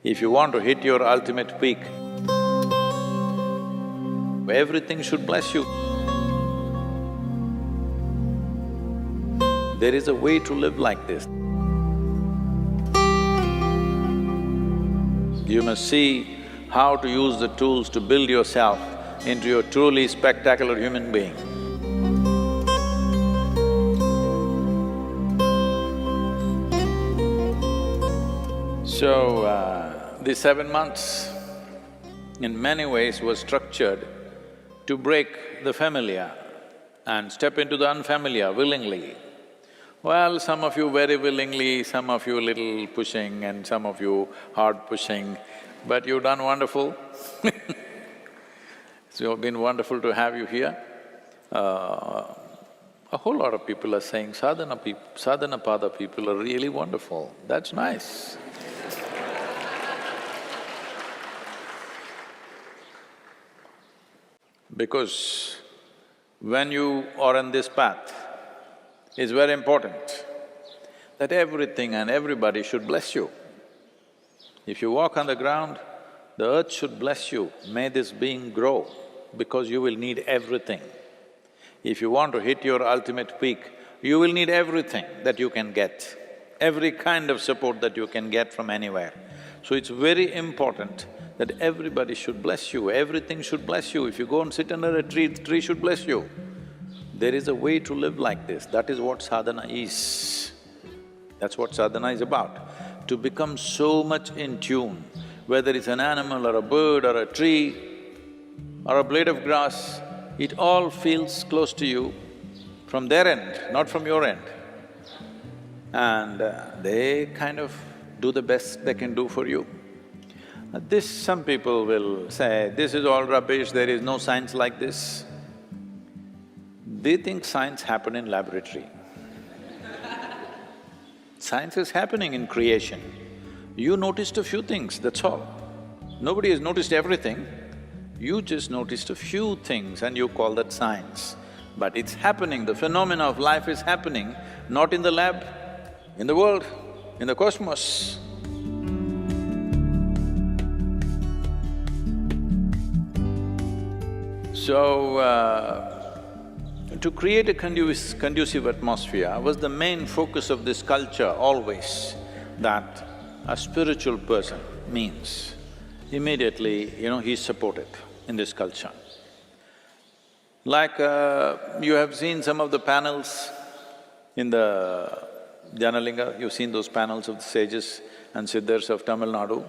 If you want to hit your ultimate peak, everything should bless you. There is a way to live like this. You must see how to use the tools to build yourself into a truly spectacular human being. So, these 7 months in many ways was structured to break the familiar and step into the unfamiliar willingly. Well, some of you very willingly, some of you little pushing and some of you hard pushing, but you've done wonderful. So it's been wonderful to have you here. A whole lot of people are saying sadhana pada people are really wonderful, that's nice. Because when you are on this path, it's very important that everything and everybody should bless you. If you walk on the ground, the earth should bless you, may this being grow, because you will need everything. If you want to hit your ultimate peak, you will need everything that you can get, every kind of support that you can get from anywhere. So it's very important that everybody should bless you, everything should bless you. If you go and sit under a tree, the tree should bless you. There is a way to live like this, that is what sadhana is. That's what sadhana is about, to become so much in tune, whether it's an animal or a bird or a tree or a blade of grass, it all feels close to you from their end, not from your end. And they kind of do the best they can do for you. Some people will say, this is all rubbish, there is no science like this. They think science happened in laboratory. Science is happening in creation. You noticed a few things, that's all. Nobody has noticed everything. You just noticed a few things and you call that science. But it's happening, the phenomena of life is happening, not in the lab, in the world, in the cosmos. So, to create a conducive atmosphere was the main focus of this culture always, that a spiritual person means immediately, he's supported in this culture. Like you have seen some of the panels in the Janalinga, you've seen those panels of the sages and siddhas of Tamil Nadu.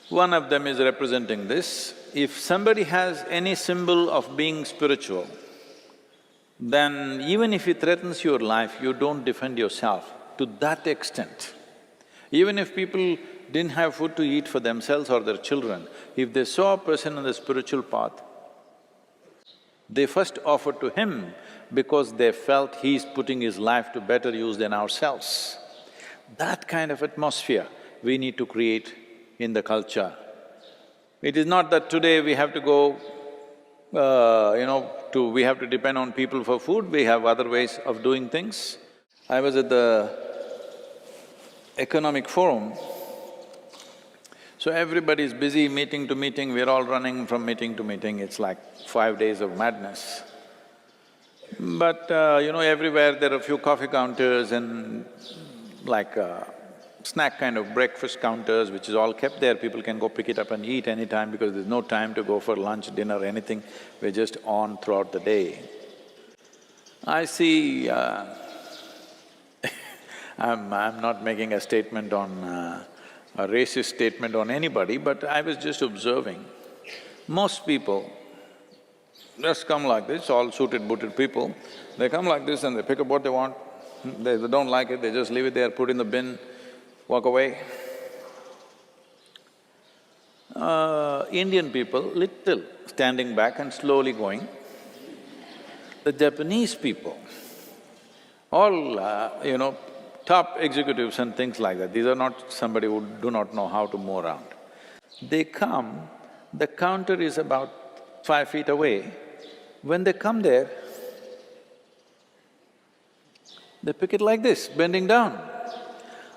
One of them is representing this. If somebody has any symbol of being spiritual, then even if it threatens your life, you don't defend yourself to that extent. Even if people didn't have food to eat for themselves or their children, if they saw a person on the spiritual path, they first offered to him because they felt he's putting his life to better use than ourselves. That kind of atmosphere we need to create in the culture. It is not that today we have to go, we have to depend on people for food, we have other ways of doing things. I was at the economic forum, so everybody is busy meeting to meeting, we're all running from meeting to meeting, it's like 5 days of madness. But everywhere there are a few coffee counters and like snack kind of breakfast counters, which is all kept there, people can go pick it up and eat anytime because there's no time to go for lunch, dinner, anything, we're just on throughout the day. I see… I'm not making a statement on… a racist statement on anybody, but I was just observing. Most people just come like this, all suited, booted people, they come like this and they pick up what they want. They don't like it, they just leave it there, put in the bin, walk away. Indian people, little standing back and slowly going. The Japanese people, all top executives and things like that, these are not somebody who do not know how to move around. They come, the counter is about 5 feet away. When they come there, they pick it like this, bending down.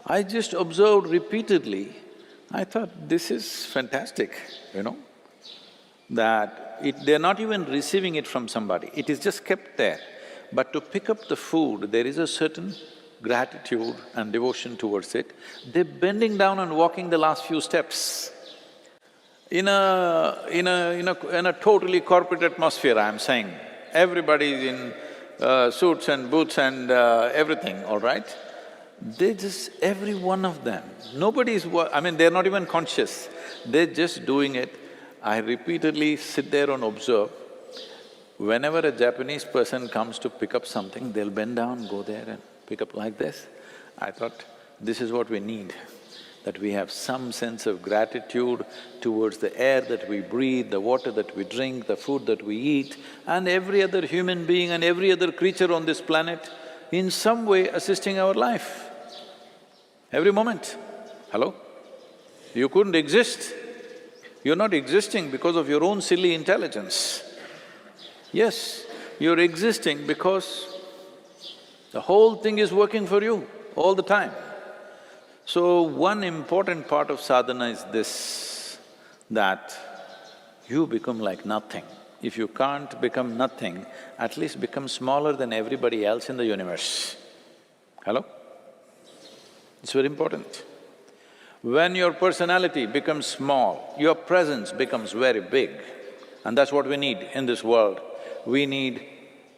I just observed repeatedly I thought, this is fantastic, that they're not even receiving it from somebody, it is just kept there. But to pick up the food, there is a certain gratitude and devotion towards it. They're bending down and walking the last few steps. In a totally corporate atmosphere, I'm saying, everybody is in suits and boots and everything, all right? They just… every one of them, nobody is… they're not even conscious, they're just doing it. I repeatedly sit there and observe. Whenever a Japanese person comes to pick up something, they'll bend down, go there and pick up like this. I thought, this is what we need, that we have some sense of gratitude towards the air that we breathe, the water that we drink, the food that we eat, and every other human being and every other creature on this planet in some way assisting our life. Every moment. Hello? You couldn't exist. You're not existing because of your own silly intelligence. Yes, you're existing because the whole thing is working for you all the time. So, one important part of sadhana is this, that you become like nothing. If you can't become nothing, at least become smaller than everybody else in the universe. Hello? It's very important. When your personality becomes small, your presence becomes very big. And that's what we need in this world. We need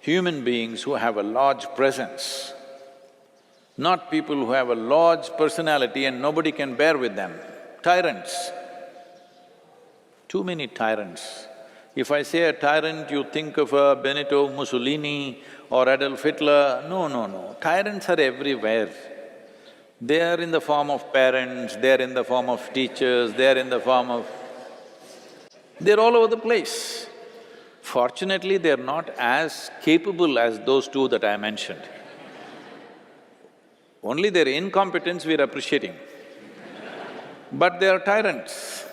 human beings who have a large presence, not people who have a large personality and nobody can bear with them. Tyrants. Too many tyrants. If I say a tyrant, you think of a Benito Mussolini or Adolf Hitler. No, no, no. Tyrants are everywhere. They are in the form of parents, they are in the form of teachers, they are in the form of… they're all over the place. Fortunately, they're not as capable as those two that I mentioned. Only their incompetence we're appreciating. But they are tyrants.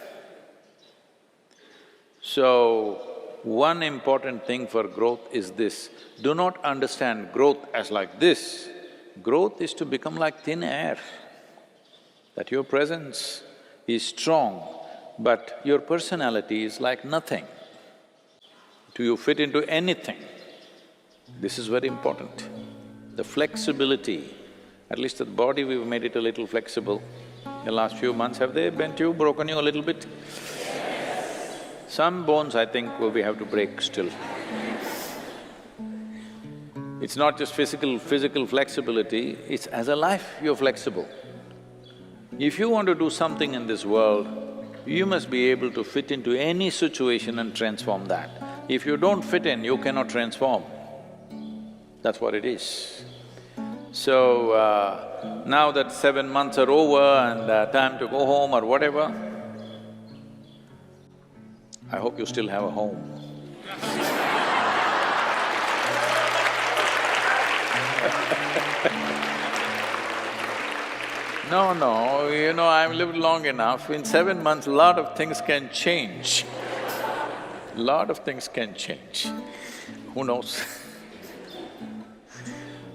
So, one important thing for growth is this, do not understand growth as like this. Growth is to become like thin air, that your presence is strong, but your personality is like nothing. Do you fit into anything? This is very important. The flexibility, at least the body we've made it a little flexible. In the last few months, have they bent you, broken you a little bit? Some bones I think we have to break still. It's not just physical flexibility, it's as a life you're flexible. If you want to do something in this world, you must be able to fit into any situation and transform that. If you don't fit in, you cannot transform. That's what it is. So, now that 7 months are over and time to go home or whatever, I hope you still have a home. No, I've lived long enough. In 7 months, a lot of things can change. Lot of things can change. Who knows?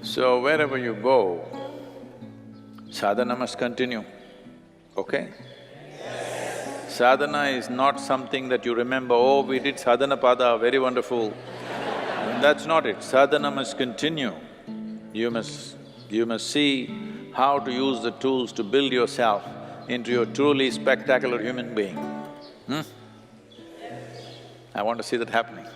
So wherever you go, sadhana must continue, okay? Sadhana is not something that you remember, oh, we did sadhana pada, very wonderful. That's not it. Sadhana must continue. You must see how to use the tools to build yourself into a truly spectacular human being. I want to see that happening.